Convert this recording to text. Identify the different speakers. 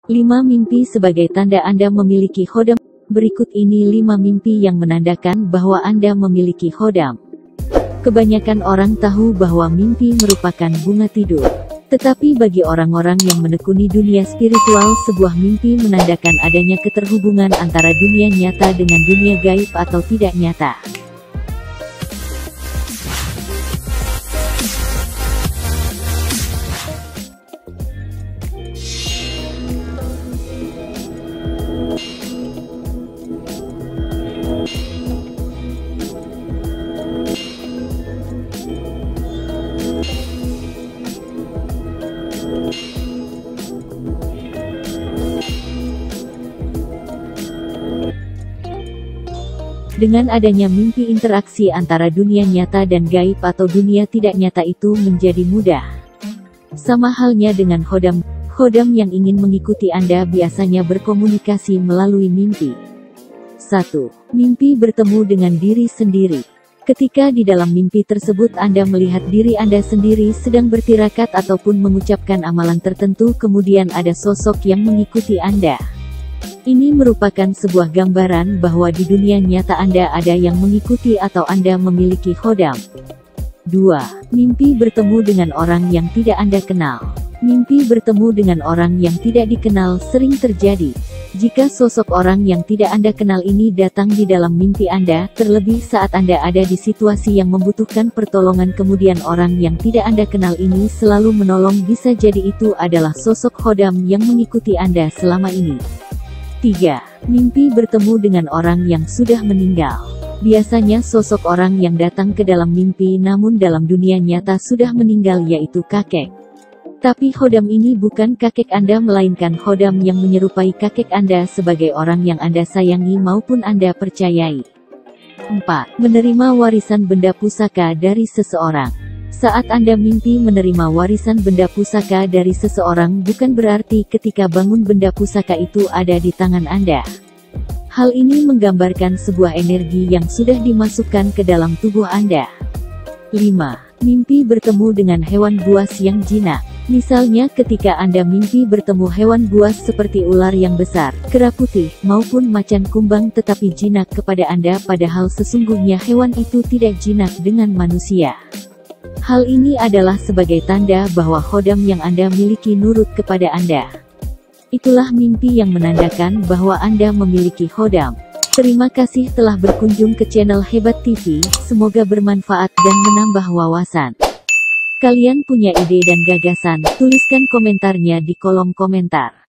Speaker 1: 5 mimpi sebagai tanda Anda memiliki khodam. Berikut ini 5 mimpi yang menandakan bahwa Anda memiliki khodam. Kebanyakan orang tahu bahwa mimpi merupakan bunga tidur. Tetapi bagi orang-orang yang menekuni dunia spiritual, sebuah mimpi menandakan adanya keterhubungan antara dunia nyata dengan dunia gaib atau tidak nyata. Dengan adanya mimpi, interaksi antara dunia nyata dan gaib atau dunia tidak nyata itu menjadi mudah. Sama halnya dengan khodam. Khodam yang ingin mengikuti Anda biasanya berkomunikasi melalui mimpi. 1. Mimpi bertemu dengan diri sendiri. Ketika di dalam mimpi tersebut Anda melihat diri Anda sendiri sedang bertirakat ataupun mengucapkan amalan tertentu, kemudian ada sosok yang mengikuti Anda. Ini merupakan sebuah gambaran bahwa di dunia nyata Anda ada yang mengikuti atau Anda memiliki khodam. 2. Mimpi bertemu dengan orang yang tidak Anda kenal. Mimpi bertemu dengan orang yang tidak dikenal sering terjadi. Jika sosok orang yang tidak Anda kenal ini datang di dalam mimpi Anda, terlebih saat Anda ada di situasi yang membutuhkan pertolongan, kemudian orang yang tidak Anda kenal ini selalu menolong, bisa jadi itu adalah sosok khodam yang mengikuti Anda selama ini. 3. Mimpi bertemu dengan orang yang sudah meninggal. Biasanya sosok orang yang datang ke dalam mimpi namun dalam dunia nyata sudah meninggal, yaitu kakek. Tapi khodam ini bukan kakek Anda, melainkan khodam yang menyerupai kakek Anda sebagai orang yang Anda sayangi maupun Anda percayai. 4. Menerima warisan benda pusaka dari seseorang. Saat Anda mimpi menerima warisan benda pusaka dari seseorang, bukan berarti ketika bangun benda pusaka itu ada di tangan Anda. Hal ini menggambarkan sebuah energi yang sudah dimasukkan ke dalam tubuh Anda. 5. Mimpi bertemu dengan hewan buas yang jinak. Misalnya ketika Anda mimpi bertemu hewan buas seperti ular yang besar, kera putih, maupun macan kumbang tetapi jinak kepada Anda, padahal sesungguhnya hewan itu tidak jinak dengan manusia. Hal ini adalah sebagai tanda bahwa khodam yang Anda miliki nurut kepada Anda. Itulah mimpi yang menandakan bahwa Anda memiliki khodam. Terima kasih telah berkunjung ke channel Hebat TV, semoga bermanfaat dan menambah wawasan. Kalian punya ide dan gagasan, tuliskan komentarnya di kolom komentar.